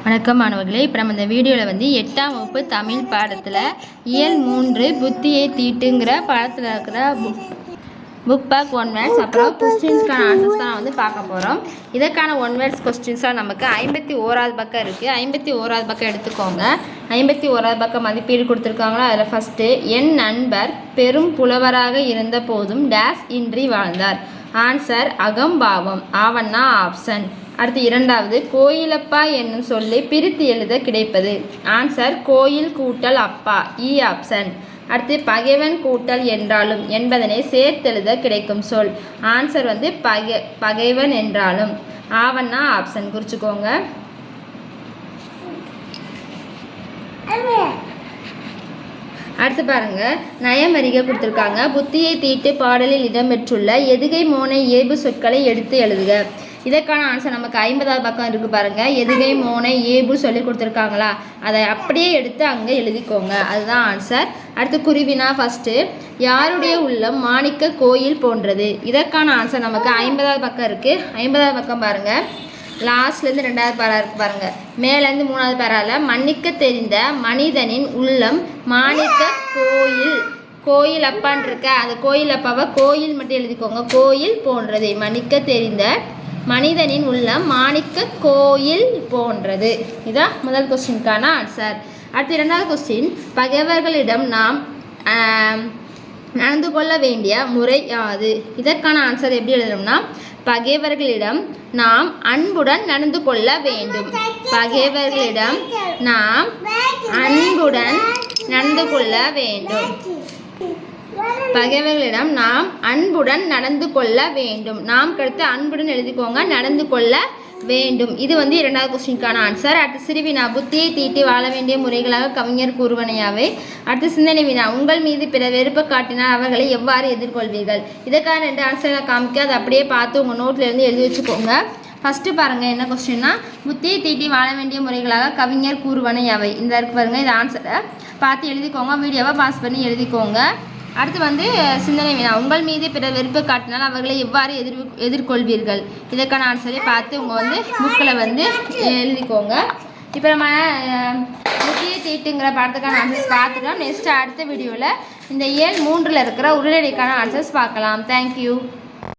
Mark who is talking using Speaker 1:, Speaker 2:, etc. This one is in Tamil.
Speaker 1: வணக்கம் மாணவர்களே. இப்போ நம்ம இந்த வீடியோவில் வந்து 8ஆம் வகுப்பு தமிழ் பாடத்தில் இயல் 3 புத்தியை தீட்டுங்கிற பாடத்தில் இருக்கிற புக் பேக் 1 வேர்ட்ஸ் அப்புறம் கொஸ்டின்ஸ்க்கான ஆன்சர்ஸ் தான் வந்து பார்க்க போகிறோம். இதற்கான 1 வேர்ட்ஸ் கொஸ்டின்ஸாக நமக்கு 51வது பக்கம் இருக்குது. 51வது பக்கம் எடுத்துக்கோங்க. 51வது பக்கம் மதிப்பீடு கொடுத்துருக்காங்களா? அதில் ஃபஸ்ட்டு, என் நண்பர் பெரும் புலவராக இருந்த போதும் டேஸ் இன்றி வாழ்ந்தார். ஆன்சர் அகம்பாவம், ஆவண்ணா ஆப்ஷன். அடுத்து இரண்டாவது, கோயிலப்பா என்னும் சொல்லி பிரித்து எழுத கிடைப்பது. ஆன்சர் கோயில் கூட்டல் அப்பா, இ ஆப்ஷன். அடுத்து பகைவன் கூட்டல் என்றாலும் என்பதனை சேர்த்தெழுத கிடைக்கும் சொல். ஆன்சர் வந்து பகைவன் என்றாலும், ஆவண்ணா ஆப்ஷன் குறிச்சுக்கோங்க. அடுத்து பாருங்க, நயமறிக கொடுத்துருக்காங்க. புத்தியை தீட்டு பாடலில் இடம்பெற்றுள்ள எதுகை மோனை ஏபு சொற்களை எடுத்து எழுதுக. இதற்கான ஆன்சர் நமக்கு 50வது பக்கம் இருக்குது பாருங்க. எதுகை மோனை ஏபு சொல்லி கொடுத்துருக்காங்களா, அதை அப்படியே எடுத்து அங்கே எழுதிக்கோங்க, அதுதான் ஆன்சர். அடுத்து குருவினா ஃபஸ்ட்டு, யாருடைய உள்ளம் மாணிக்க கோயில் போன்றது. இதற்கான ஆன்சர் நமக்கு 50வது பக்கம் இருக்குது. 50வது பக்கம் பாருங்கள், லாஸ்ட்லேருந்து 2வது பேரா இருக்குது பாருங்கள். மேலேருந்து 3வது பேராவில் மன்னிக்க தெரிந்த மனிதனின் உள்ளம் மாணிக்க கோயில், கோயில் அப்பான் இருக்க, அந்த கோயில் அப்பாவை கோயில் மட்டும் எழுதிக்கோங்க. கோயில் போன்றது, மன்னிக்க தெரிந்த மனிதனின் உள்ளம் மாணிக்க கோயில் போன்றது. இதான் முதல் கொஸ்டினுக்கான ஆன்சர். அடுத்து 2வது கொஸ்டின், பகைவர்களிடம் நாம் நடந்து கொள்ள வேண்டிய முறை யாது. இதற்கான ஆன்சர் எப்படி எழுதணும்னா, பகைவர்களிடம் நாம் அன்புடன் நடந்து கொள்ள வேண்டும். பகைவர்களிடம் நாம் அன்புடன் நடந்து கொள்ள வேண்டும். பகைவர்களிடம் நாம் அன்புடன் நடந்து கொள்ள வேண்டும். நாம் கருத்து அன்புடன் எழுதிக்கோங்க, நடந்து கொள்ள வேண்டும். இது வந்து 2வது கொஸ்டினுக்கான ஆன்சர். அடுத்து சிறுவினா, புத்தியை தீட்டி வாழ வேண்டிய முறைகளாக கவிஞர் கூறுவனையாவே. அடுத்து சிந்தனை வினா, உங்கள் மீது பிற வெறுப்பை காட்டினால் அவர்களை எவ்வாறு எதிர்கொள்வீர்கள். இதற்கான 2 ஆன்சரை நான் காமிக்க, அதை அப்படியே பார்த்து உங்கள் நோட்டில் இருந்து எழுதி வச்சுக்கோங்க. ஃபஸ்ட்டு பாருங்கள், என்ன கொஸ்டின்னா, புத்தியை தீட்டி வாழ வேண்டிய முறைகளாக கவிஞர் கூறுவனையாவை. இந்த இருக்கு பாருங்கள், இந்த ஆன்சரை பார்த்து எழுதிக்கோங்க, வீடியோவை பாஸ் பண்ணி எழுதிக்கோங்க. அடுத்து வந்து சிந்தனை வினா, உங்கள் மீது பிற வெறுப்பு காட்டினால் அவர்களை எவ்வாறு எதிர்கொள்வீர்கள். இதற்கான ஆன்சரை பார்த்து உங்கள் வந்து புக்கில் வந்து எழுதிக்கோங்க. இப்போ நம்ம புத்தியை தீட்டுங்கிற பாடத்துக்கான ஆன்சர்ஸ் பார்த்துட்டோம். நெக்ஸ்ட்டு அடுத்த வீடியோவில் இந்த இயல் 3 இருக்கிற உடனடிக்கான ஆன்சர்ஸ் பார்க்கலாம். தேங்க்யூ.